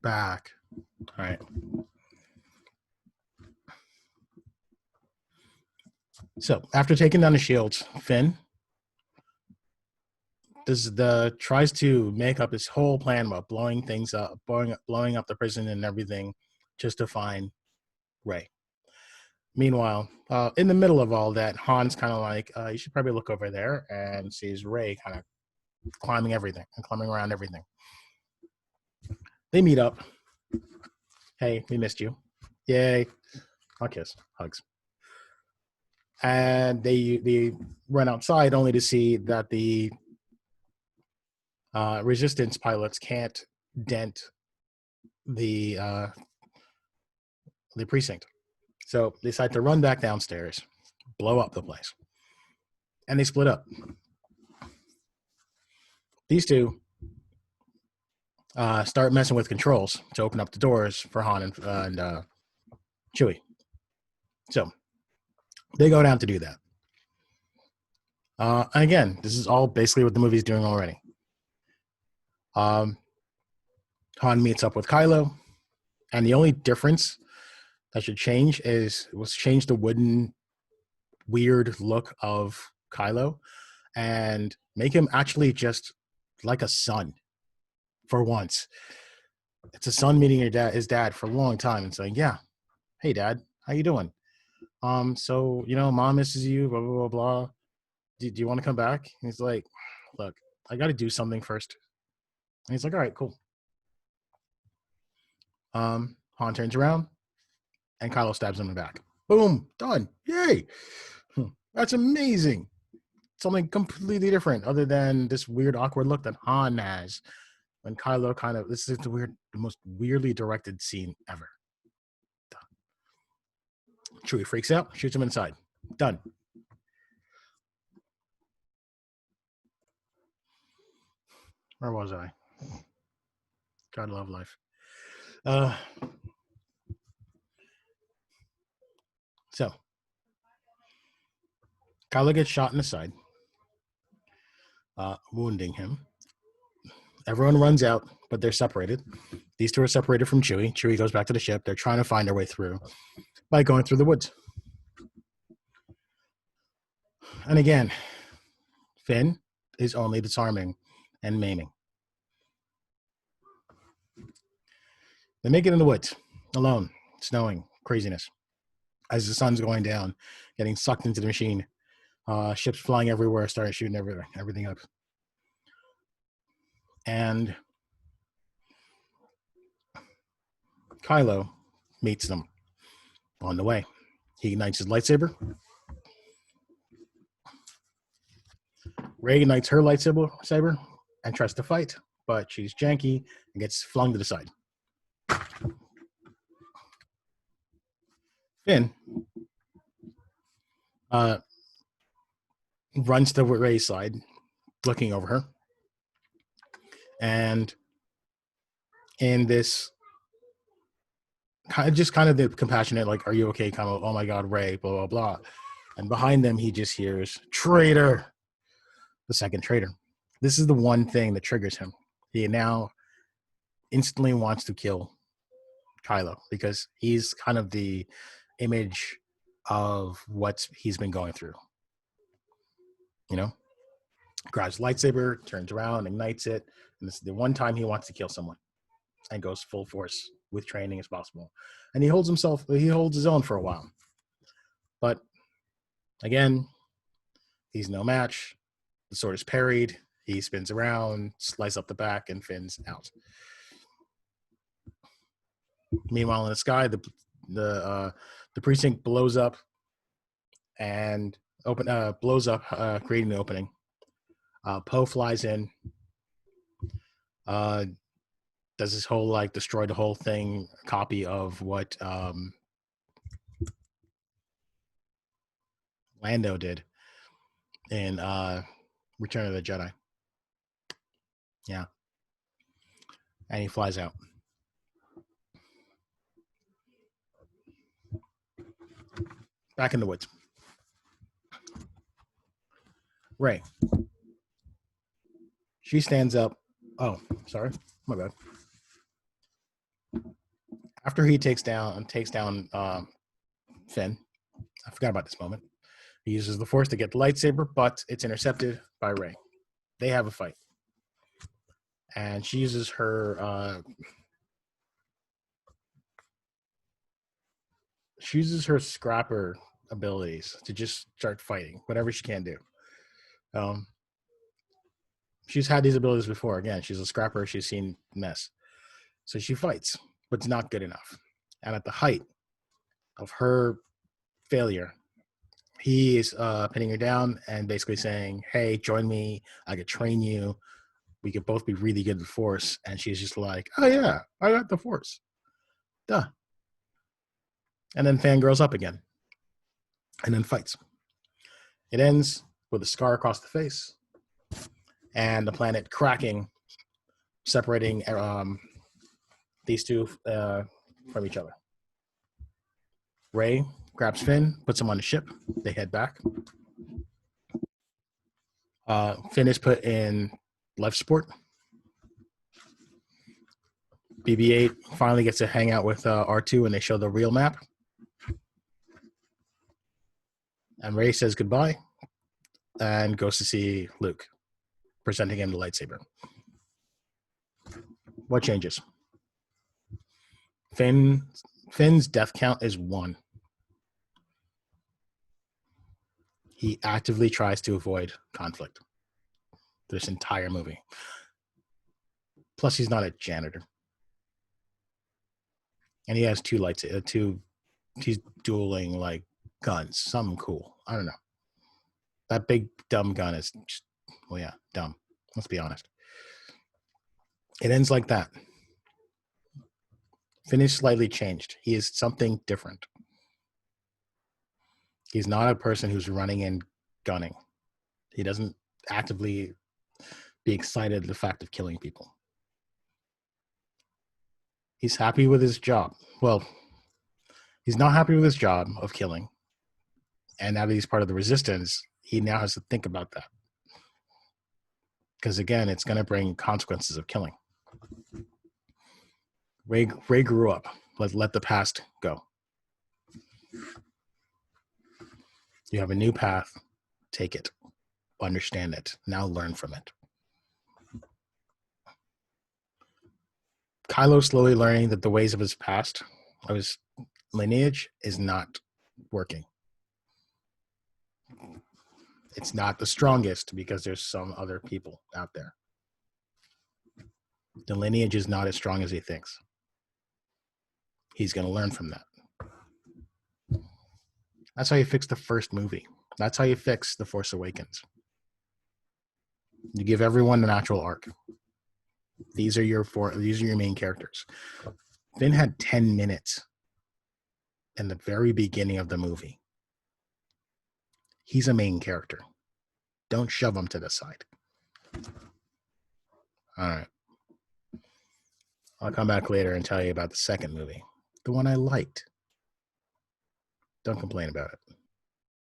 back. All right. So after taking down the shields, Finn tries to make up his whole plan about blowing things up, blowing up the prison and everything, just to find Ray. Meanwhile, in the middle of all that, Han's kind of like, you should probably look over there, and sees Ray kind of climbing everything and climbing around everything. They meet up. Hey, we missed you. Yay. I'll kiss. Hugs. And they run outside only to see that the resistance pilots can't dent the precinct. So they decide to run back downstairs, blow up the place. And they split up. These two start messing with controls to open up the doors for Han and Chewie. So they go down to do that. And again, this is all basically what the movie's doing already. Han meets up with Kylo, and the only difference that should change was change the wooden, weird look of Kylo and make him actually just like a son for once. It's a son meeting his dad for a long time and saying, yeah, hey dad, how you doing? So, mom misses you, blah, blah, blah, blah. Do you want to come back? And he's like, look, I got to do something first. And he's like, all right, cool. Han turns around and Kylo stabs him in the back. Boom, done. Yay. That's amazing. Something completely different other than this weird, awkward look that Han has when Kylo this is the most weirdly directed scene ever. Done. Chewie freaks out, shoots him inside. Done. Where was I? God love life. So Kylo gets shot in the side, wounding him. Everyone runs out, but they're separated. These two are separated from Chewie. Chewie goes back to the ship. They're trying to find their way through by going through the woods. And again, Finn is only disarming and maiming. They make it in the woods, alone, snowing, craziness. As the sun's going down, getting sucked into the machine, ships flying everywhere, starting shooting everything up. And Kylo meets them on the way. He ignites his lightsaber. Rey ignites her lightsaber and tries to fight, but she's janky and gets flung to the side. Finn runs to Rey's side, looking over her. And in this kind of the compassionate, like, are you okay? Kind of, oh my God, Rey, blah, blah, blah. And behind them, he just hears, traitor, the second traitor. This is the one thing that triggers him. He now instantly wants to kill Kylo because he's kind of the image of what he's been going through. Grabs lightsaber, turns around, ignites it, and this is the one time he wants to kill someone and goes full force with training as possible. And he holds his own for a while. But again, he's no match. The sword is parried. He spins around, slices up the back, and Finn's out. Meanwhile, in the sky, the precinct blows up and creating the opening. Poe flies in, does this whole destroy the whole thing copy of what Lando did in Return of the Jedi. Yeah. And he flies out. Back in the woods. Rey. She stands up. Oh, sorry. My bad. After he takes down Finn, I forgot about this moment. He uses the Force to get the lightsaber, but it's intercepted by Rey. They have a fight, and she uses her scrapper abilities to just start fighting whatever she can do. She's had these abilities before. Again, she's a scrapper. She's seen mess, so she fights, but it's not good enough. And at the height of her failure, he is pinning her down and basically saying, "Hey, join me. I could train you. We could both be really good at the Force." And she's just like, "Oh yeah, I got the Force." Duh. And then fangirls up again, and then fights. It ends with a scar across the face and the planet cracking, separating these two from each other. Rey grabs Finn, puts him on the ship. They head back. Finn is put in life support. BB-8 finally gets to hang out with R2, and they show the real map. And Rey says goodbye and goes to see Luke, presenting him the lightsaber. What changes? Finn's death count is 1. He actively tries to avoid conflict this entire movie. Plus, he's not a janitor. And he has he's dueling like guns. Something cool. I don't know. That big dumb gun is just, well, yeah, dumb. Let's be honest. It ends like that. Finn is slightly changed. He is something different. He's not a person who's running and gunning. He doesn't actively be excited at the fact of killing people. He's happy with his job. Well, he's not happy with his job of killing. And now that he's part of the resistance, he now has to think about that. Because again, it's going to bring consequences of killing. Rey grew up. Let the past go. You have a new path. Take it. Understand it. Now learn from it. Kylo slowly learning that the ways of his past, of his lineage, is not working. It's not the strongest because there's some other people out there. The lineage is not as strong as he thinks. He's going to learn from that. That's how you fix the first movie. That's how you fix The Force Awakens. You give everyone an actual arc. These are your main characters. Finn had 10 minutes in the very beginning of the movie. He's a main character. Don't shove him to the side. All right. I'll come back later and tell you about the second movie, the one I liked. Don't complain about it.